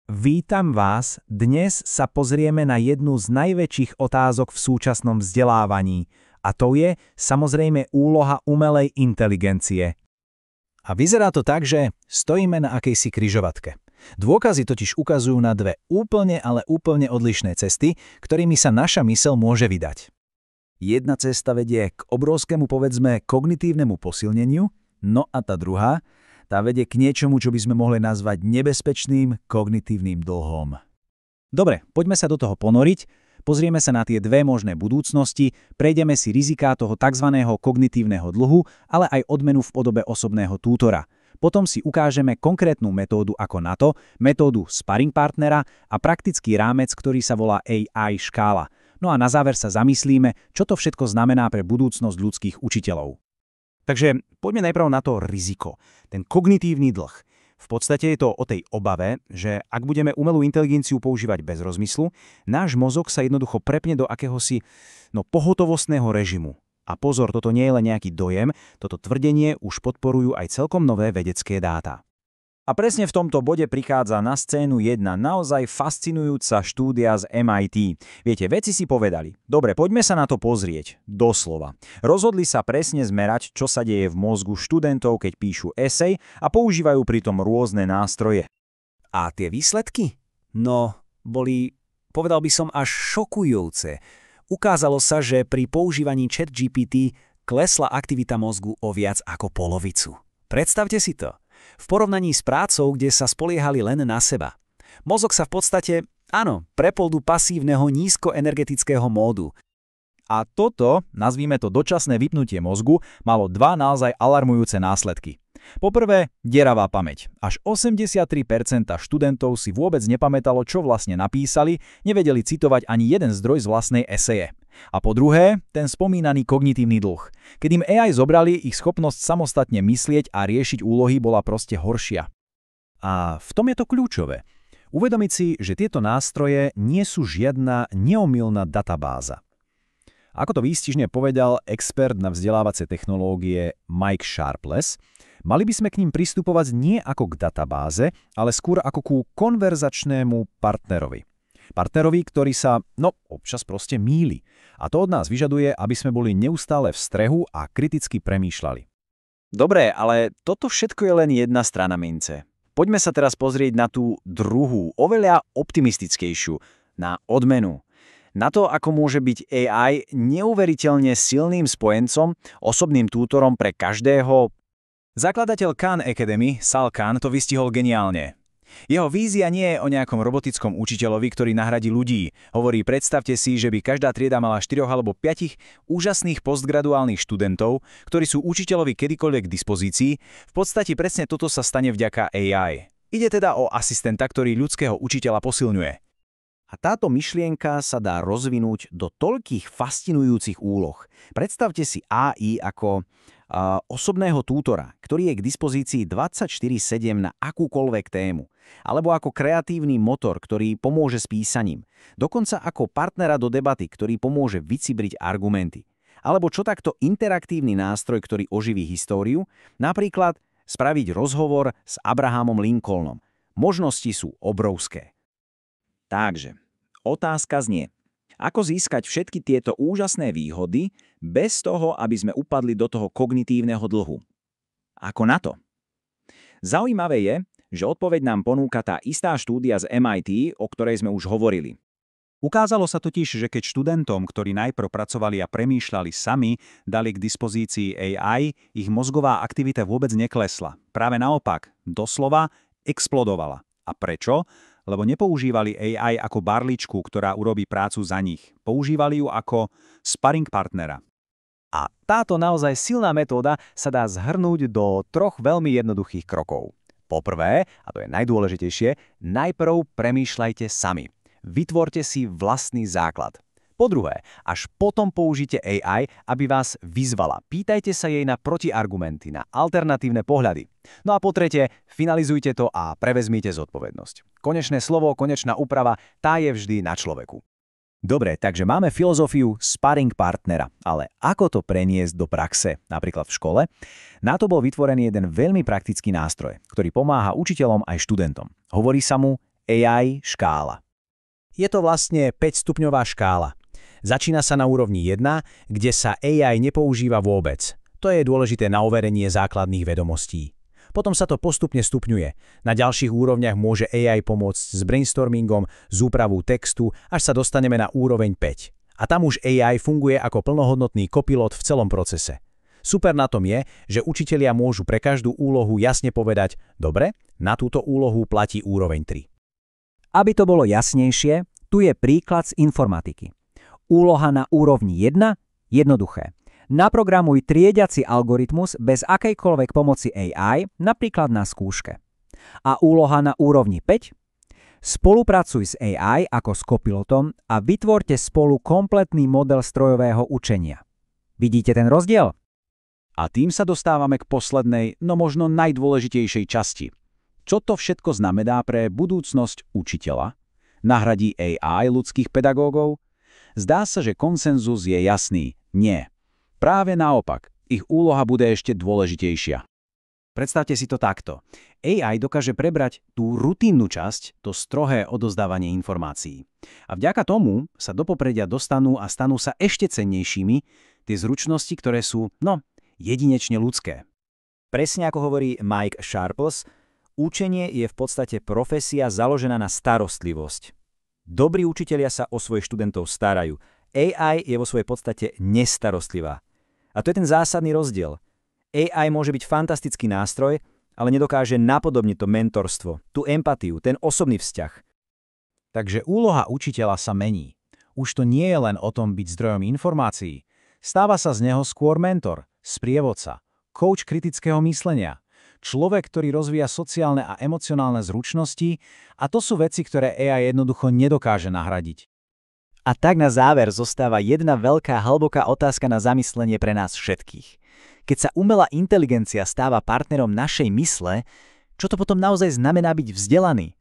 Vítam vás, dnes sa pozrieme na jednu z najväčších otázok v súčasnom vzdelávaní, a to je samozrejme úloha umelej inteligencie. A vyzerá to tak, že stojíme na akejsi križovatke. Dôkazy totiž ukazujú na dve úplne odlišné cesty, ktorými sa naša myseľ môže vydať. Jedna cesta vedie k obrovskému, povedzme, kognitívnemu posilneniu, no a tá druhá, tá vedie k niečomu, čo by sme mohli nazvať nebezpečným kognitívnym dlhom. Dobre, poďme sa do toho ponoriť, pozrieme sa na tie dve možné budúcnosti, prejdeme si riziká toho tzv. Kognitívneho dlhu, ale aj odmenu v podobe osobného tútora. Potom si ukážeme konkrétnu metódu ako na to, metódu sparring partnera a praktický rámec, ktorý sa volá AI škála. No a na záver sa zamyslíme, čo to všetko znamená pre budúcnosť ľudských učiteľov. Takže poďme najprv na to riziko, ten kognitívny dlh. V podstate je to o tej obave, že ak budeme umelú inteligenciu používať bez rozmyslu, náš mozog sa jednoducho prepne do akéhosi pohotovostného režimu. A pozor, toto nie je len nejaký dojem, toto tvrdenie už podporujú aj celkom nové vedecké dáta. A presne v tomto bode prichádza na scénu jedna naozaj fascinujúca štúdia z MIT. Viete, vedci si povedali, dobre, poďme sa na to pozrieť, doslova. Rozhodli sa presne zmerať, čo sa deje v mozgu študentov, keď píšu esej a používajú pritom rôzne nástroje. A tie výsledky? No, boli, povedal by som, až šokujúce. Ukázalo sa, že pri používaní ChatGPT klesla aktivita mozgu o viac ako polovicu. Predstavte si to. V porovnaní s prácou, kde sa spoliehali len na seba. Mozog sa v podstate, prepol do pasívneho nízkoenergetického módu. A toto, nazvíme to dočasné vypnutie mozgu, malo dva naozaj alarmujúce následky. Poprvé, deravá pamäť. Až 83% študentov si vôbec nepamätalo, čo vlastne napísali, nevedeli citovať ani jeden zdroj z vlastnej eseje. A po druhé, ten spomínaný kognitívny dlh. Keď im AI zobrali, ich schopnosť samostatne myslieť a riešiť úlohy bola proste horšia. A v tom je to kľúčové. Uvedomiť si, že tieto nástroje nie sú žiadna neomylná databáza. Ako to výstižne povedal expert na vzdelávacie technológie Mike Sharpless, mali by sme k ním pristupovať nie ako k databáze, ale skôr ako ku konverzačnému partnerovi. Partnerovi, ktorý sa, občas proste mýli. A to od nás vyžaduje, aby sme boli neustále v strehu a kriticky premýšľali. Dobre, ale toto všetko je len jedna strana mince. Poďme sa teraz pozrieť na tú druhú, oveľa optimistickejšiu, na odmenu. Na to, ako môže byť AI neuveriteľne silným spojencom, osobným tútorom pre každého. Zakladateľ Khan Academy, Sal Khan, to vystihol geniálne. Jeho vízia nie je o nejakom robotickom učiteľovi, ktorý nahradí ľudí. Hovorí, predstavte si, že by každá trieda mala 4 alebo 5 úžasných postgraduálnych študentov, ktorí sú učiteľovi kedykoľvek k dispozícii. V podstate presne toto sa stane vďaka AI. Ide teda o asistenta, ktorý ľudského učiteľa posilňuje. A táto myšlienka sa dá rozvinúť do toľkých fascinujúcich úloh. Predstavte si AI ako osobného tútora, ktorý je k dispozícii 24/7 na akúkoľvek tému. Alebo ako kreatívny motor, ktorý pomôže s písaním. Dokonca ako partnera do debaty, ktorý pomôže vycibriť argumenty. Alebo čo takto interaktívny nástroj, ktorý oživí históriu, napríklad spraviť rozhovor s Abrahamom Lincolnom. Možnosti sú obrovské. Takže, otázka znie, ako získať všetky tieto úžasné výhody bez toho, aby sme upadli do toho kognitívneho dlhu? Ako na to? Zaujímavé je, že odpoveď nám ponúka tá istá štúdia z MIT, o ktorej sme už hovorili. Ukázalo sa totiž, že keď študentom, ktorí najprv pracovali a premýšľali sami, dali k dispozícii AI, ich mozgová aktivita vôbec neklesla. Práve naopak, doslova explodovala. A prečo? Lebo nepoužívali AI ako barličku, ktorá urobí prácu za nich. Používali ju ako sparring partnera. A táto naozaj silná metóda sa dá zhrnúť do troch veľmi jednoduchých krokov. Poprvé, a to je najdôležitejšie, najprv premýšľajte sami. Vytvorte si vlastný základ. Po druhé, až potom použite AI, aby vás vyzvala. Pýtajte sa jej na protiargumenty, na alternatívne pohľady. No a po tretie, finalizujte to a prevezmite zodpovednosť. Konečné slovo, konečná úprava, tá je vždy na človeku. Dobre, takže máme filozofiu sparring partnera, ale ako to preniesť do praxe, napríklad v škole? Na to bol vytvorený jeden veľmi praktický nástroj, ktorý pomáha učiteľom aj študentom. Hovorí sa mu AI škála. Je to vlastne 5-stupňová škála. Začína sa na úrovni 1, kde sa AI nepoužíva vôbec. To je dôležité na overenie základných vedomostí. Potom sa to postupne stupňuje. Na ďalších úrovniach môže AI pomôcť s brainstormingom, s úpravou textu, až sa dostaneme na úroveň 5. A tam už AI funguje ako plnohodnotný kopilot v celom procese. Super na tom je, že učitelia môžu pre každú úlohu jasne povedať: dobre, na túto úlohu platí úroveň 3. Aby to bolo jasnejšie, tu je príklad z informatiky. Úloha na úrovni 1? Jednoduché. Naprogramuj triediaci algoritmus bez akejkoľvek pomoci AI, napríklad na skúške. A úloha na úrovni 5? Spolupracuj s AI ako s kopilotom a vytvorte spolu kompletný model strojového učenia. Vidíte ten rozdiel? A tým sa dostávame k poslednej, no možno najdôležitejšej časti. Čo to všetko znamená pre budúcnosť učiteľa? Nahradí AI ľudských pedagógov? Zdá sa, že konsenzus je jasný. Nie. Práve naopak, ich úloha bude ešte dôležitejšia. Predstavte si to takto. AI dokáže prebrať tú rutínu časť, to strohé odozdávanie informácií. A vďaka tomu sa do popredia dostanú a stanú sa ešte cennejšími tie zručnosti, ktoré sú, jedinečne ľudské. Presne ako hovorí Mike Sharples, učenie je v podstate profesia založená na starostlivosť. Dobrí učitelia sa o svojich študentov starajú. AI je vo svojej podstate nestarostlivá. A to je ten zásadný rozdiel. AI môže byť fantastický nástroj, ale nedokáže napodobniť to mentorstvo, tú empatiu, ten osobný vzťah. Takže úloha učiteľa sa mení. Už to nie je len o tom byť zdrojom informácií. Stáva sa z neho skôr mentor, sprievodca, coach kritického myslenia, človek, ktorý rozvíja sociálne a emocionálne zručnosti, a to sú veci, ktoré AI jednoducho nedokáže nahradiť. A tak na záver zostáva jedna veľká hlboká otázka na zamyslenie pre nás všetkých. Keď sa umelá inteligencia stáva partnerom našej mysle, čo to potom naozaj znamená byť vzdelaný?